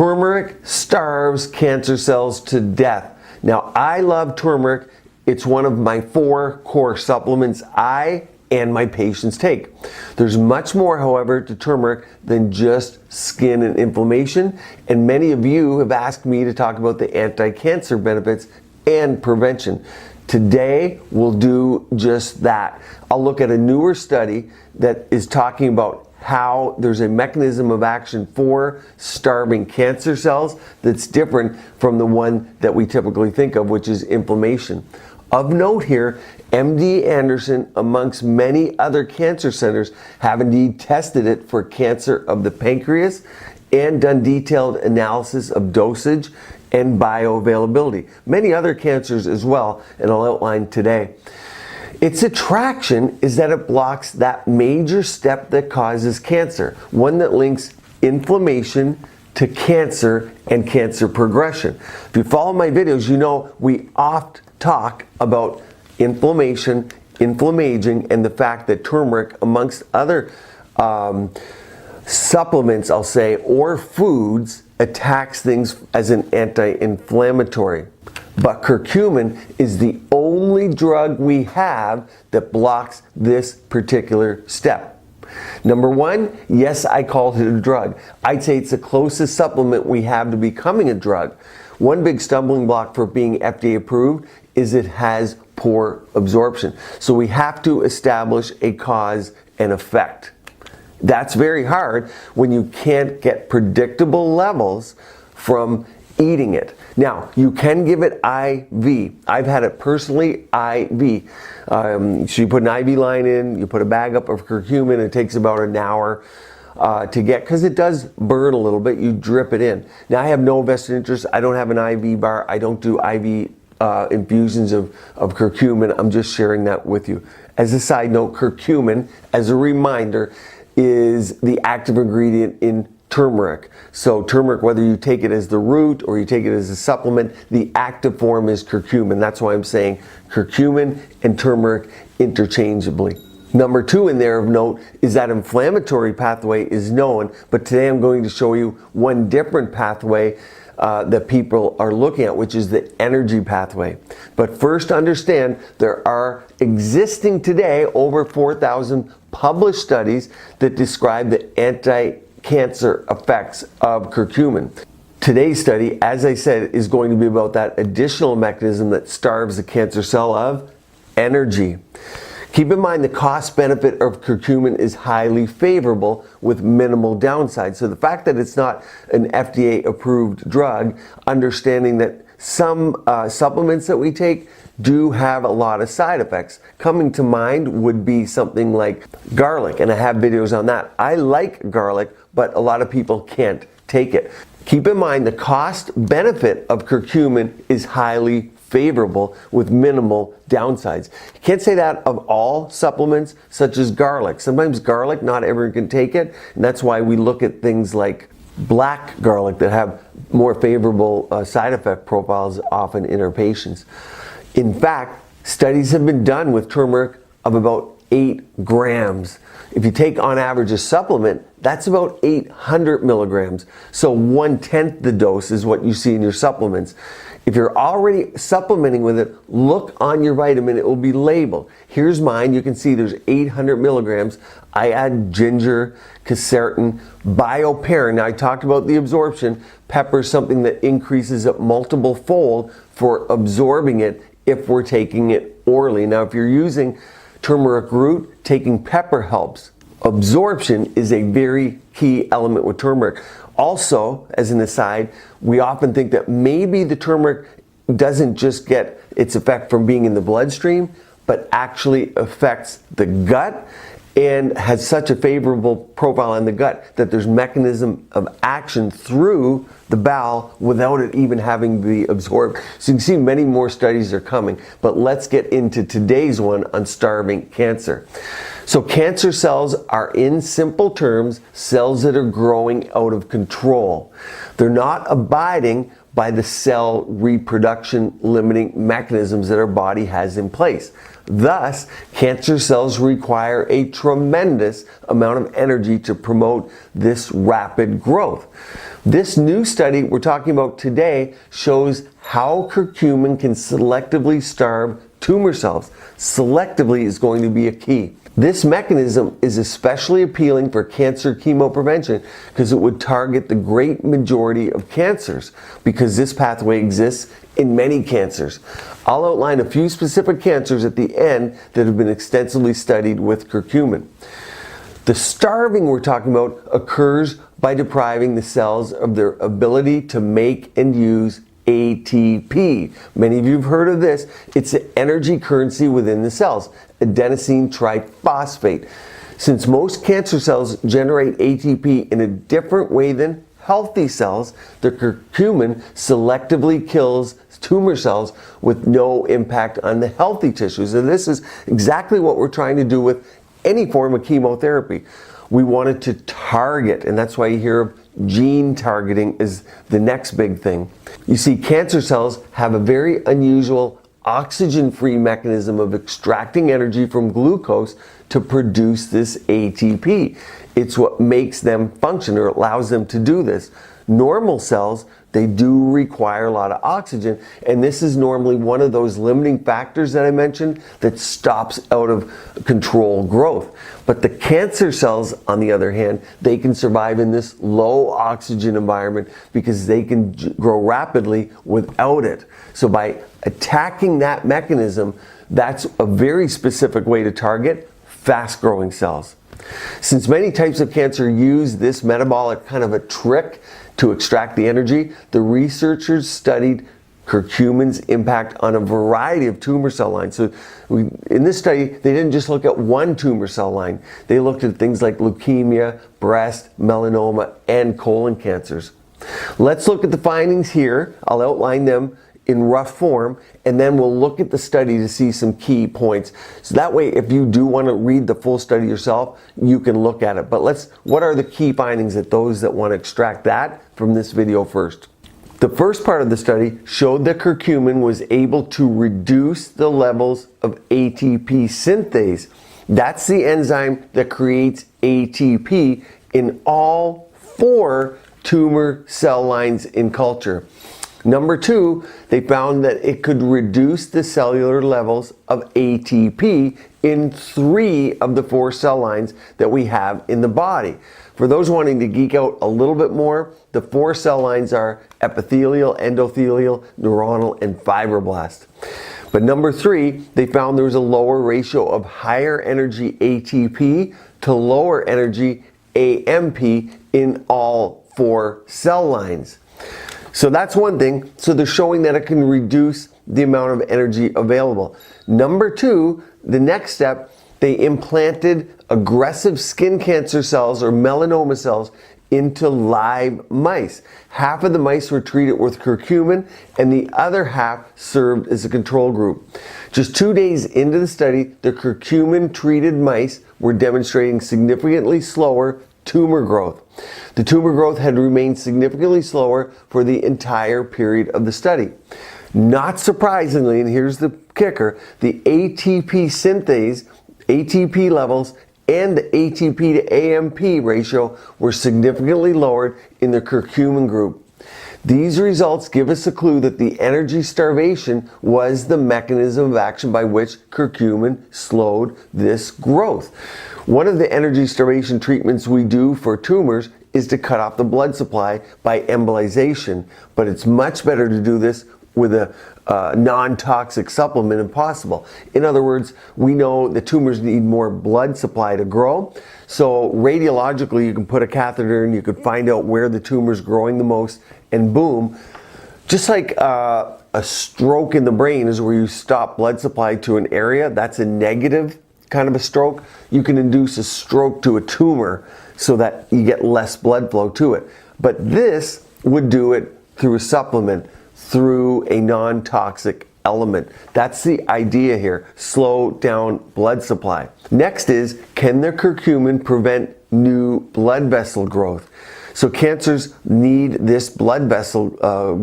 Turmeric starves cancer cells to death. Now, I love turmeric. It's one of my 4 core supplements I and my patients take. There's much more, however, to turmeric than just skin and inflammation, and many of you have asked me to talk about the anti-cancer benefits and prevention. Today, we'll do just that. I'll look at a newer study that is talking about how there's a mechanism of action for starving cancer cells that's different from the one that we typically think of, which is inflammation. Of note here, MD Anderson, amongst many other cancer centers, have indeed tested it for cancer of the pancreas and done detailed analysis of dosage and bioavailability. Many other cancers as well, and I'll outline today. Its attraction is that it blocks that major step that causes cancer, one that links inflammation to cancer and cancer progression. If you follow my videos, you know we oft talk about inflammation, inflammaging, and the fact that turmeric, amongst other supplements, I'll say, or foods, attacks things as an anti-inflammatory. But curcumin is the only drug we have that blocks this particular step. Number one, yes, I called it a drug. I'd say it's the closest supplement we have to becoming a drug. One big stumbling block for being FDA approved is it has poor absorption. So we have to establish a cause and effect. That's very hard when you can't get predictable levels from eating it. Now, you can give it IV. I've had it personally IV. So you put an IV line in, you put a bag up of curcumin, it takes about an hour to get, because it does burn a little bit, you drip it in. Now, I have no vested interest. I don't have an IV bar. I don't do IV infusions of curcumin. I'm just sharing that with you. As a side note, curcumin, as a reminder, is the active ingredient in turmeric. So turmeric, whether you take it as the root or you take it as a supplement, the active form is curcumin. That's why I'm saying curcumin and turmeric interchangeably. Number 2 in there of note is that inflammatory pathway is known, but today I'm going to show you one different pathway that people are looking at, which is the energy pathway. But first, understand there are existing today over 4,000 published studies that describe the anti-cancer effects of curcumin. Today's study, as I said, is going to be about that additional mechanism that starves the cancer cell of energy. Keep in mind the cost benefit of curcumin is highly favorable with minimal downside. So the fact that it's not an FDA approved drug, understanding that some supplements that we take do have a lot of side effects. Coming to mind would be something like garlic, and I have videos on that. I like garlic, but a lot of people can't take it. Keep in mind the cost benefit of curcumin is highly favorable with minimal downsides. You can't say that of all supplements such as garlic. Sometimes garlic, not everyone can take it, and that's why we look at things like black garlic that have more favorable side effect profiles often in our patients. In fact, studies have been done with turmeric of about 8 grams. If you take on average a supplement, that's about 800 milligrams. So 1/10 the dose is what you see in your supplements. If you're already supplementing with it, look on your vitamin, it will be labeled. Here's mine, you can see there's 800 milligrams. I add ginger, quercetin, bioperine. Now I talked about the absorption. Pepper is something that increases it multiple fold for absorbing it if we're taking it orally. Now if you're using turmeric root, taking pepper helps. Absorption is a very key element with turmeric. Also, as an aside, we often think that maybe the turmeric doesn't just get its effect from being in the bloodstream, but actually affects the gut and has such a favorable profile in the gut that there's mechanism of action through the bowel without it even having to be absorbed. So you can see many more studies are coming, but let's get into today's one on starving cancer. So cancer cells are, in simple terms, cells that are growing out of control. They're not abiding by the cell reproduction limiting mechanisms that our body has in place. Thus, cancer cells require a tremendous amount of energy to promote this rapid growth. This new study we're talking about today shows how curcumin can selectively starve tumor cells. Selectively is going to be a key. This mechanism is especially appealing for cancer chemoprevention because it would target the great majority of cancers, because this pathway exists in many cancers. I'll outline a few specific cancers at the end that have been extensively studied with curcumin. The starving we're talking about occurs by depriving the cells of their ability to make and use ATP. Many of you have heard of this. It's an energy currency within the cells, adenosine triphosphate. Since most cancer cells generate ATP in a different way than healthy cells, the curcumin selectively kills tumor cells with no impact on the healthy tissues. And this is exactly what we're trying to do with any form of chemotherapy. We wanted to target, and that's why you hear of gene targeting is the next big thing. You see, cancer cells have a very unusual oxygen-free mechanism of extracting energy from glucose to produce this ATP. It's what makes them function, or allows them to do this. Normal cells, they do require a lot of oxygen, and this is normally one of those limiting factors that I mentioned that stops out of control growth. But the cancer cells, on the other hand, they can survive in this low oxygen environment because they can grow rapidly without it. So by attacking that mechanism, that's a very specific way to target fast-growing cells. Since many types of cancer use this metabolic kind of a trick to extract the energy, the researchers studied curcumin's impact on a variety of tumor cell lines. So in this study, they didn't just look at one tumor cell line. They looked at things like leukemia, breast, melanoma, and colon cancers. Let's look at the findings here. I'll outline them in rough form, and then we'll look at the study to see some key points. So that way, if you do want to read the full study yourself, you can look at it. But what are the key findings that those that want to extract that from this video first? The first part of the study showed that curcumin was able to reduce the levels of ATP synthase. That's the enzyme that creates ATP in all 4 tumor cell lines in culture. Number 2, they found that it could reduce the cellular levels of ATP in 3 of the 4 cell lines that we have in the body. For those wanting to geek out a little bit more, the 4 cell lines are epithelial, endothelial, neuronal, and fibroblast. But number 3, they found there was a lower ratio of higher energy ATP to lower energy AMP in all 4 cell lines. So that's one thing. So they're showing that it can reduce the amount of energy available. Number 2, the next step, they implanted aggressive skin cancer cells or melanoma cells into live mice. Half of the mice were treated with curcumin and the other half served as a control group. Just 2 days into the study, the curcumin treated mice were demonstrating significantly slower tumor growth. The tumor growth had remained significantly slower for the entire period of the study. Not surprisingly, and here's the kicker, the ATP synthase, ATP levels, and the ATP to AMP ratio were significantly lowered in the curcumin group. These results give us a clue that the energy starvation was the mechanism of action by which curcumin slowed this growth. One of the energy starvation treatments we do for tumors is to cut off the blood supply by embolization, but it's much better to do this with a non-toxic supplement if possible. In other words, we know the tumors need more blood supply to grow, so radiologically you can put a catheter and you could find out where the tumor is growing the most, and boom, just like a stroke in the brain is where you stop blood supply to an area, that's a negative kind of a stroke. You can induce a stroke to a tumor so that you get less blood flow to it. But this would do it through a supplement, through a non-toxic element. That's the idea here. Slow down blood supply. Next is, can the curcumin prevent new blood vessel growth? So cancers need this blood vessel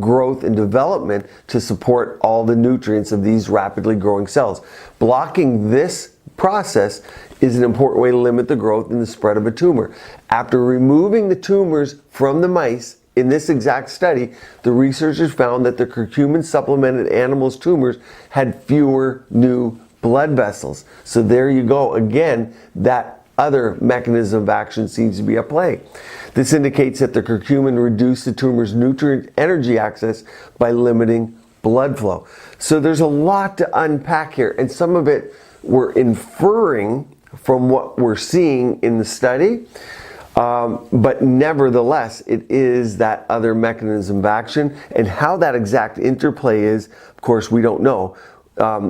growth and development to support all the nutrients of these rapidly growing cells. Blocking this process is an important way to limit the growth and the spread of a tumor. After removing the tumors from the mice, in this exact study, the researchers found that the curcumin supplemented animals' tumors had fewer new blood vessels. So there you go. Again, that other mechanism of action seems to be at play. This indicates that the curcumin reduced the tumor's nutrient energy access by limiting blood flow. So there's a lot to unpack here, and some of it we're inferring from what we're seeing in the study. But nevertheless, it is that other mechanism of action, and how that exact interplay is, of course, we don't know.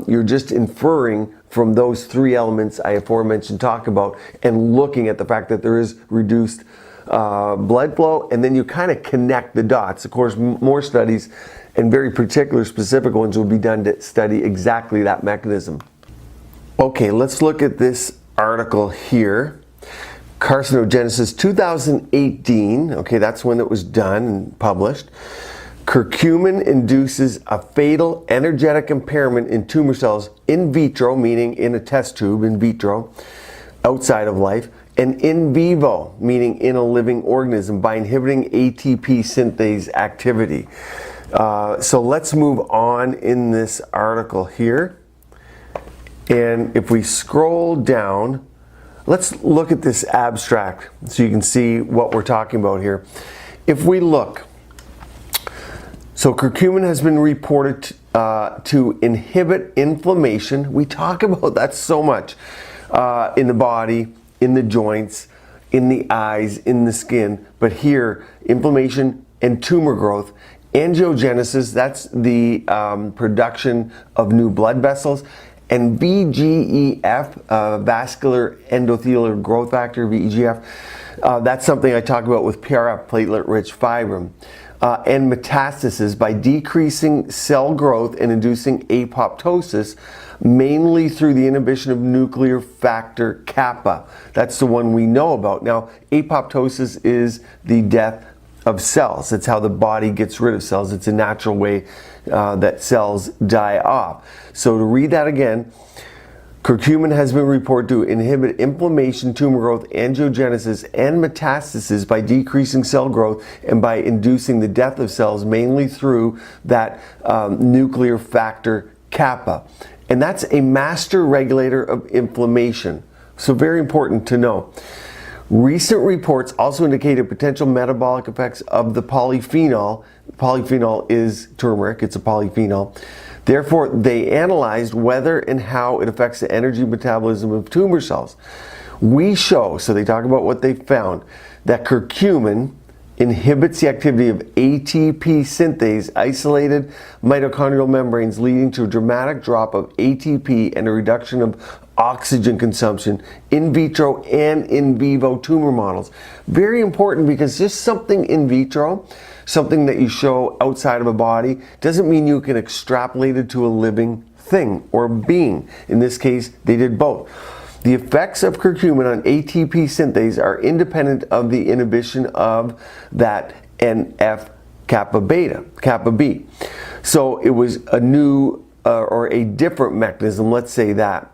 You're just inferring from those three elements I aforementioned talk about, and looking at the fact that there is reduced blood flow, and then you kind of connect the dots. Of course, more studies, and very particular specific ones, will be done to study exactly that mechanism. Okay, let's look at this article here. Carcinogenesis 2018, okay, that's when it was done and published. Curcumin induces a fatal energetic impairment in tumor cells in vitro, meaning in a test tube, in vitro, outside of life, and in vivo, meaning in a living organism, by inhibiting ATP synthase activity. So let's move on in this article here. And if we scroll down, let's look at this abstract so you can see what we're talking about here. If we look, so curcumin has been reported to inhibit inflammation. We talk about that so much in the body, in the joints, in the eyes, in the skin. But here, inflammation and tumor growth. Angiogenesis, that's the production of new blood vessels. And VEGF, vascular endothelial growth factor, VEGF, that's something I talk about with PRF, platelet-rich fibrin. And metastasis by decreasing cell growth and inducing apoptosis, mainly through the inhibition of nuclear factor kappa. That's the one we know about. Now, apoptosis is the death of cells. It's how the body gets rid of cells. It's a natural way that cells die off. So to read that again, curcumin has been reported to inhibit inflammation, tumor growth, angiogenesis, and metastasis by decreasing cell growth and by inducing the death of cells, mainly through that nuclear factor kappa. And that's a master regulator of inflammation. So very important to know. Recent reports also indicated potential metabolic effects of the polyphenol. Polyphenol is turmeric, it's a polyphenol. Therefore, they analyzed whether and how it affects the energy metabolism of tumor cells. We show, so they talk about what they found, that curcumin inhibits the activity of ATP synthase, isolated mitochondrial membranes, leading to a dramatic drop of ATP and a reduction of oxygen consumption in vitro and in vivo tumor models. Very important, because just something in vitro, something that you show outside of a body, doesn't mean you can extrapolate it to a living thing or being. In this case, they did both. The effects of curcumin on ATP synthase are independent of the inhibition of that NF-kappa B. So it was a new or a different mechanism, let's say that,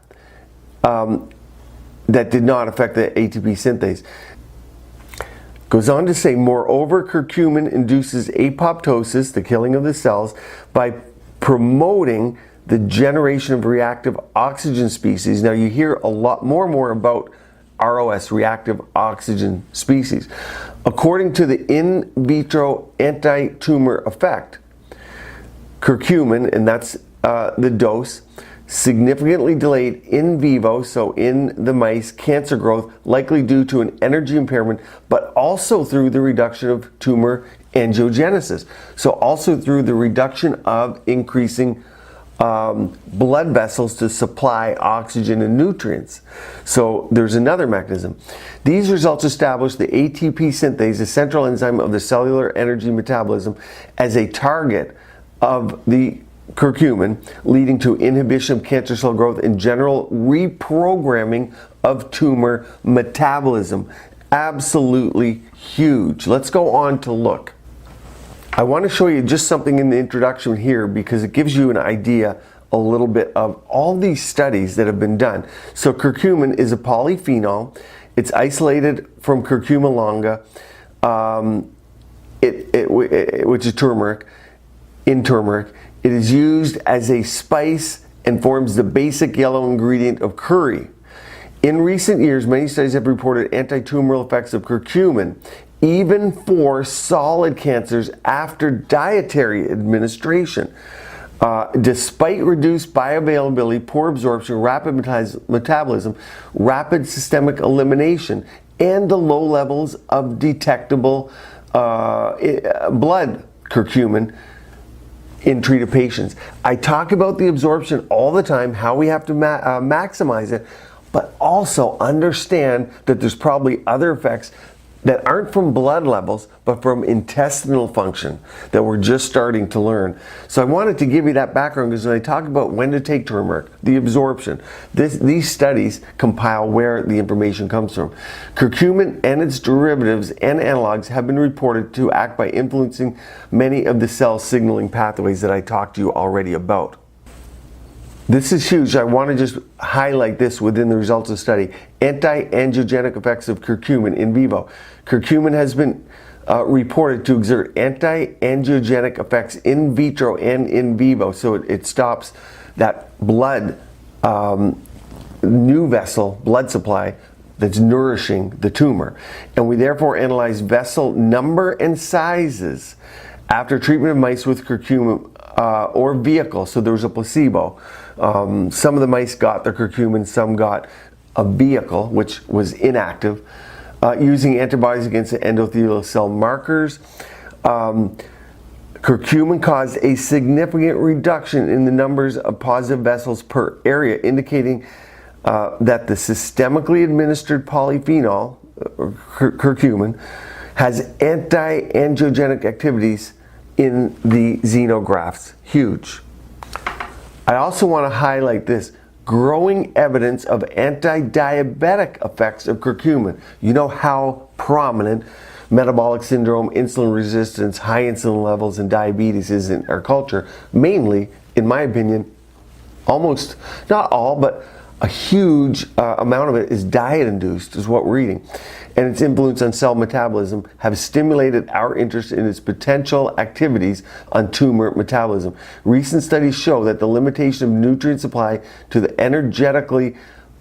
that did not affect the ATP synthase. Goes on to say, moreover, curcumin induces apoptosis, the killing of the cells, by promoting the generation of reactive oxygen species. Now you hear a lot more about ROS, reactive oxygen species. According to the in vitro anti-tumor effect, curcumin, and that's the dose, significantly delayed in vivo, so in the mice, cancer growth, likely due to an energy impairment, but also through the reduction of tumor angiogenesis. So also through the reduction of increasing blood vessels to supply oxygen and nutrients. So there's another mechanism. These results establish the ATP synthase, a central enzyme of the cellular energy metabolism, as a target of the curcumin, leading to inhibition of cancer cell growth and general reprogramming of tumor metabolism. Absolutely huge. Let's go on to look. I want to show you just something in the introduction here because it gives you an idea a little bit of all these studies that have been done. So curcumin is a polyphenol. It's isolated from curcuma longa, which is turmeric. In turmeric, it is used as a spice and forms the basic yellow ingredient of curry. In recent years, many studies have reported anti-tumoral effects of curcumin, even for solid cancers after dietary administration. Despite reduced bioavailability, poor absorption, rapid metabolism, rapid systemic elimination, and the low levels of detectable blood curcumin in treated patients. I talk about the absorption all the time, how we have to maximize it, but also understand that there's probably other effects that aren't from blood levels, but from intestinal function that we're just starting to learn. So I wanted to give you that background because when I talk about when to take turmeric, the absorption, these studies compile where the information comes from. Curcumin and its derivatives and analogs have been reported to act by influencing many of the cell signaling pathways that I talked to you already about. This is huge. I want to just highlight this within the results of the study. Anti-angiogenic effects of curcumin in vivo. Curcumin has been reported to exert anti-angiogenic effects in vitro and in vivo. So it stops that blood, new vessel blood supply that's nourishing the tumor. And we therefore analyze vessel number and sizes after treatment of mice with curcumin or vehicle. So there was a placebo. Some of the mice got the curcumin, some got a vehicle, which was inactive, using antibodies against the endothelial cell markers. Curcumin caused a significant reduction in the numbers of positive vessels per area, indicating that the systemically administered polyphenol, curcumin, has anti-angiogenic activities in the xenografts. Huge. I also want to highlight this. Growing evidence of anti-diabetic effects of curcumin. You know how prominent metabolic syndrome, insulin resistance, high insulin levels, and diabetes is in our culture. Mainly, in my opinion, almost, not all, but a huge amount of it is diet-induced, is what we're eating. And its influence on cell metabolism have stimulated our interest in its potential activities on tumor metabolism. Recent studies show that the limitation of nutrient supply to the energetically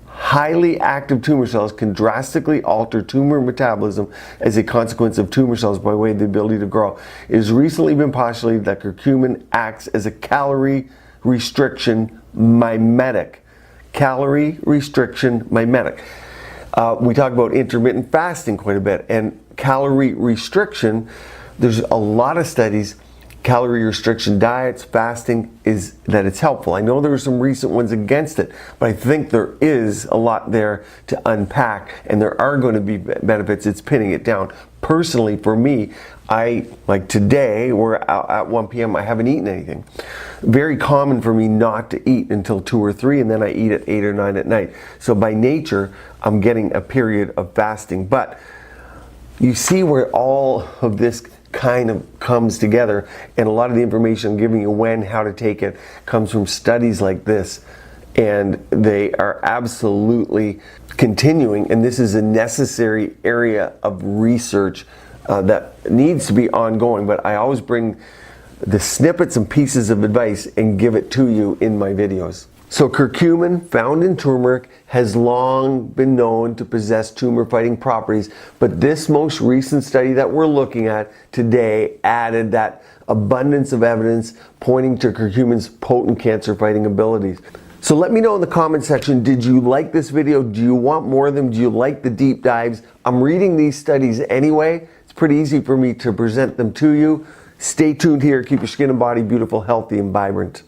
highly active tumor cells can drastically alter tumor metabolism as a consequence of tumor cells by way of the ability to grow. It has recently been postulated that curcumin acts as a calorie restriction mimetic. Calorie restriction mimetic. We talk about intermittent fasting quite a bit, and calorie restriction, there's a lot of studies, calorie restriction diets, fasting, is that it's helpful. I know there are some recent ones against it, but I think there is a lot there to unpack, and there are going to be benefits. It's pinning it down. Personally, for me, like today, we're out at 1 p.m., I haven't eaten anything. Very common for me not to eat until 2 or 3, and then I eat at 8 or 9 at night. So by nature, I'm getting a period of fasting. But you see where all of this kind of comes together, and a lot of the information I'm giving you when, how to take it, comes from studies like this. And they are absolutely continuing, and this is a necessary area of research that needs to be ongoing, but I always bring the snippets and pieces of advice and give it to you in my videos. So curcumin, found in turmeric, has long been known to possess tumor-fighting properties, but this most recent study that we're looking at today added that abundance of evidence pointing to curcumin's potent cancer-fighting abilities. So let me know in the comment section, did you like this video? Do you want more of them? Do you like the deep dives? I'm reading these studies anyway. It's pretty easy for me to present them to you. Stay tuned here. Keep your skin and body beautiful, healthy, and vibrant.